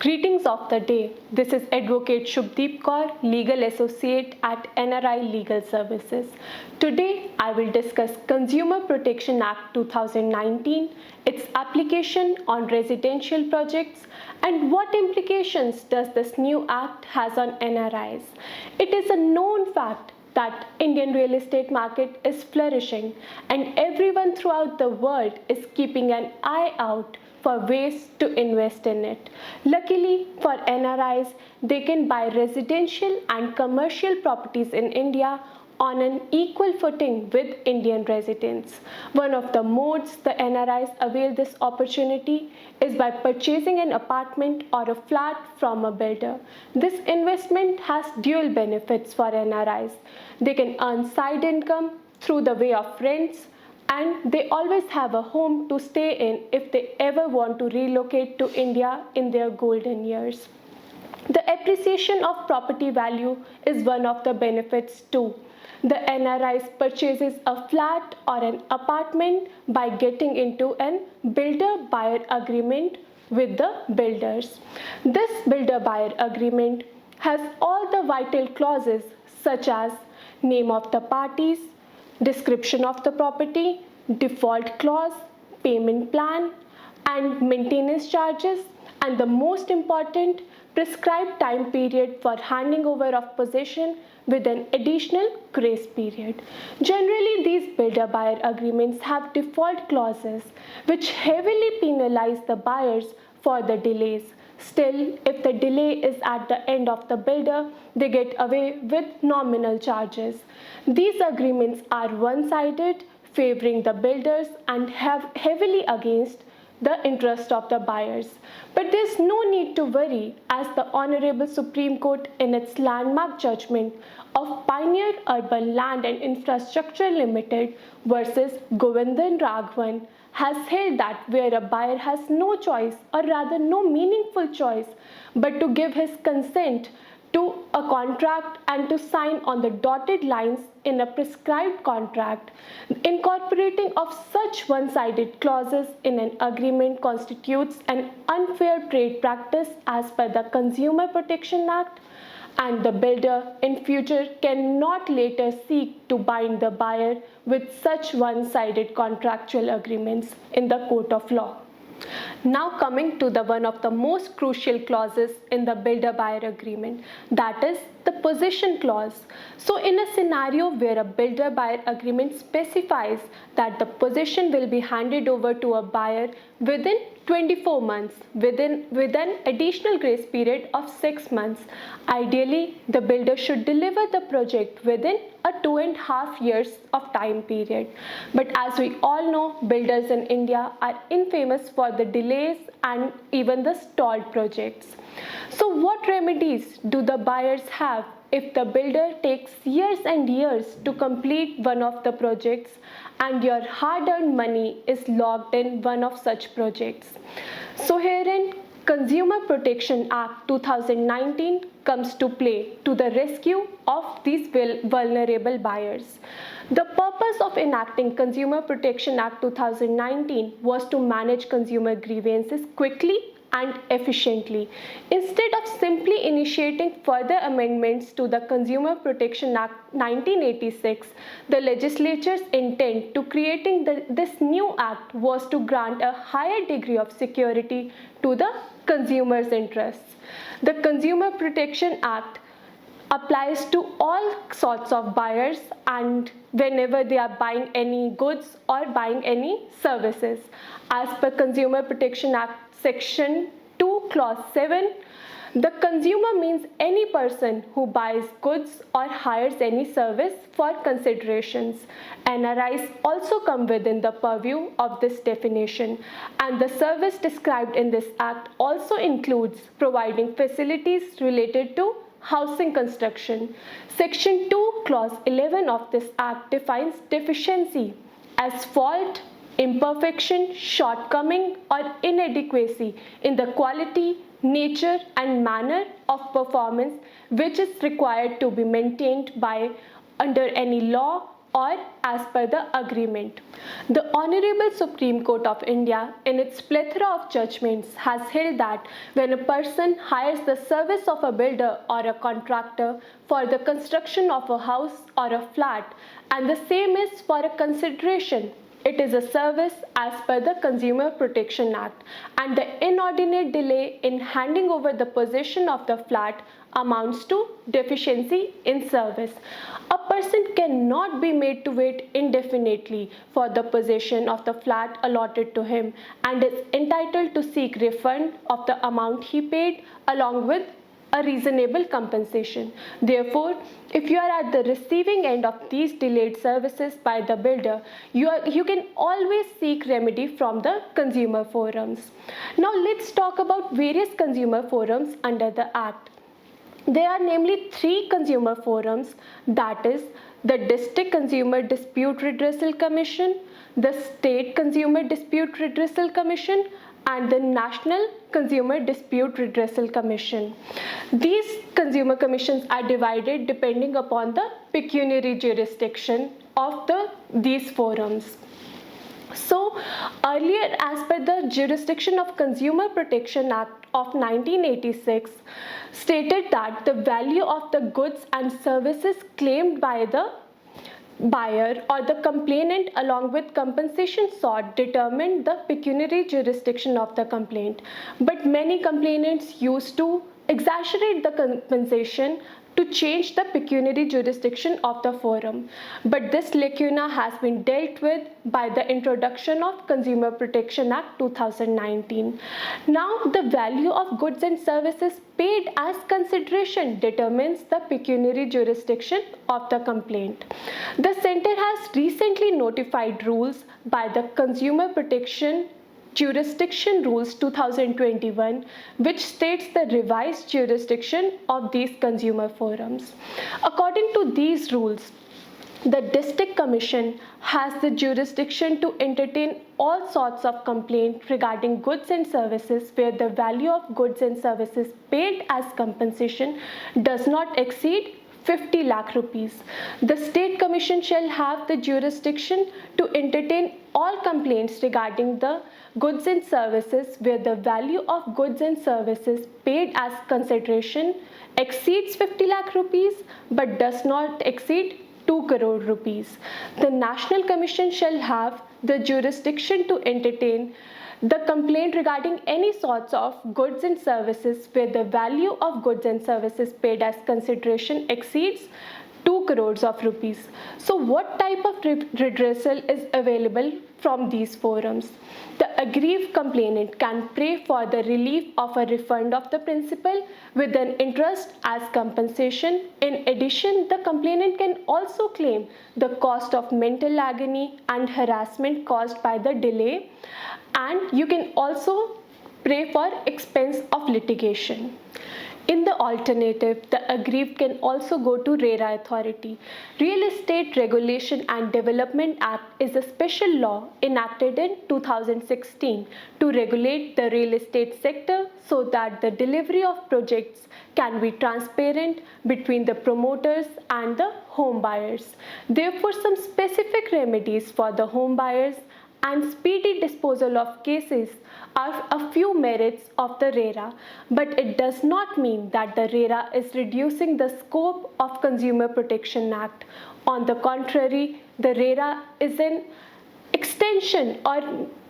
Greetings of the day. This is Advocate Shubdeep Kaur, Legal Associate at NRI Legal Services. Today, I will discuss Consumer Protection Act 2019, its application on residential projects, and what implications does this new act has on NRIs. It is a known fact that Indian real estate market is flourishing and everyone throughout the world is keeping an eye out for ways to invest in it. Luckily for NRIs, they can buy residential and commercial properties in India on an equal footing with Indian residents. One of the modes the NRIs avail this opportunity is by purchasing an apartment or a flat from a builder. This investment has dual benefits for NRIs. They can earn side income through the way of rents, and they always have a home to stay in if they ever want to relocate to India in their golden years. The appreciation of property value is one of the benefits too. The NRIs purchases a flat or an apartment by getting into an builder-buyer agreement with the builders. This builder-buyer agreement has all the vital clauses such as name of the parties, description of the property, default clause, payment plan, and maintenance charges, and the most important, prescribed time period for handing over of possession with an additional grace period. Generally, these builder-buyer agreements have default clauses which heavily penalize the buyers for the delays. Still, if the delay is at the end of the builder, they get away with nominal charges. These agreements are one-sided, favoring the builders and have heavily against the interest of the buyers. But there's no need to worry, as the Honorable Supreme Court in its landmark judgment of Pioneer Urban Land and Infrastructure Limited versus Govindan Raghavan has held that where a buyer has no choice, or rather no meaningful choice, but to give his consent to a contract and to sign on the dotted lines in a prescribed contract, incorporating of such one-sided clauses in an agreement constitutes an unfair trade practice as per the Consumer Protection Act, and the builder in future cannot later seek to bind the buyer with such one-sided contractual agreements in the court of law. Now coming to the one of the most crucial clauses in the builder-buyer agreement, that is the possession clause. So in a scenario where a builder-buyer agreement specifies that the possession will be handed over to a buyer within 24 months with an additional grace period of 6 months, ideally the builder should deliver the project within a 2.5 years of time period. But as we all know, builders in India are infamous for the delays and even the stalled projects. So what remedies do the buyers have if the builder takes years and years to complete one of the projects and your hard-earned money is locked in one of such projects? So herein, Consumer Protection Act 2019 comes to play to the rescue of these vulnerable buyers. The purpose of enacting Consumer Protection Act 2019 was to manage consumer grievances quickly and efficiently. Instead of simply initiating further amendments to the Consumer Protection Act 1986, the legislature's intent to creating this new act was to grant a higher degree of security to the consumers' interests. The Consumer Protection Act applies to all sorts of buyers and whenever they are buying any goods or buying any services. As per Consumer Protection Act Section 2, Clause 7, the consumer means any person who buys goods or hires any service for considerations. NRIs also come within the purview of this definition, and the service described in this act also includes providing facilities related to housing construction. Section 2, Clause 11 of this act defines deficiency as fault, imperfection, shortcoming, or inadequacy in the quality, nature, and manner of performance which is required to be maintained by under any law, or as per the agreement. The Honorable Supreme Court of India, in its plethora of judgments, has held that when a person hires the service of a builder or a contractor for the construction of a house or a flat, and the same is for a consideration, it is a service as per the Consumer Protection Act, and the inordinate delay in handing over the possession of the flat amounts to deficiency in service. A person cannot be made to wait indefinitely for the possession of the flat allotted to him and is entitled to seek refund of the amount he paid along with a reasonable compensation. Therefore, if you are at the receiving end of these delayed services by the builder, you can always seek remedy from the consumer forums. Now let's talk about various consumer forums under the Act. There are namely 3 consumer forums, that is the District Consumer Dispute Redressal Commission, the State Consumer Dispute Redressal Commission, and the National Consumer Dispute Redressal Commission. These consumer commissions are divided depending upon the pecuniary jurisdiction of these forums. So earlier, as per the jurisdiction of Consumer Protection Act of 1986, stated that the value of the goods and services claimed by the buyer or the complainant along with compensation sought determined the pecuniary jurisdiction of the complaint. But many complainants used to exaggerate the compensation to change the pecuniary jurisdiction of the forum. But this lacuna has been dealt with by the introduction of Consumer Protection Act 2019. Now, the value of goods and services paid as consideration determines the pecuniary jurisdiction of the complaint. The Center has recently notified rules by the Consumer Protection Jurisdiction Rules 2021, which states the revised jurisdiction of these consumer forums. According to these rules, the District Commission has the jurisdiction to entertain all sorts of complaints regarding goods and services where the value of goods and services paid as compensation does not exceed 50 lakh rupees. The State Commission shall have the jurisdiction to entertain all complaints regarding the goods and services where the value of goods and services paid as consideration exceeds 50 lakh rupees but does not exceed 2 crore rupees. The National Commission shall have the jurisdiction to entertain the complaint regarding any sorts of goods and services where the value of goods and services paid as consideration exceeds 2 crores of rupees. So what type of redressal is available from these forums? The aggrieved complainant can pray for the relief of a refund of the principal with an interest as compensation. In addition, the complainant can also claim the cost of mental agony and harassment caused by the delay, and you can also pray for expense of litigation. In the alternative, the aggrieved can also go to RERA authority. Real Estate Regulation and Development Act is a special law enacted in 2016 to regulate the real estate sector so that the delivery of projects can be transparent between the promoters and the home buyers. Therefore, some specific remedies for the home buyers and speedy disposal of cases are a few merits of the RERA, but it does not mean that the RERA is reducing the scope of Consumer Protection Act. On the contrary, the RERA is an extension, or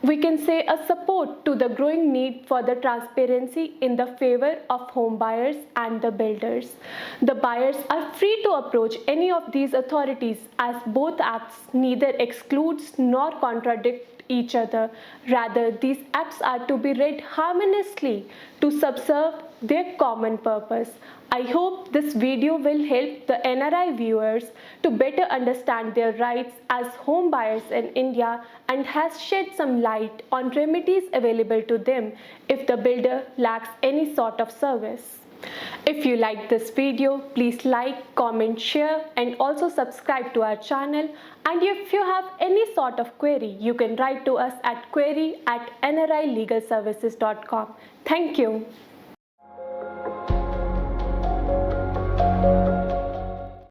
we can say a support to the growing need for the transparency in the favor of home buyers and the builders. The buyers are free to approach any of these authorities as both acts neither excludes nor contradict each other. Rather, these acts are to be read harmoniously to subserve their common purpose. I hope this video will help the NRI viewers to better understand their rights as home buyers in India and has shed some light on remedies available to them if the builder lacks any sort of service. If you like this video, please like, comment, share and also subscribe to our channel. And if you have any sort of query, you can write to us at query@nrilegalservices.com. Thank you.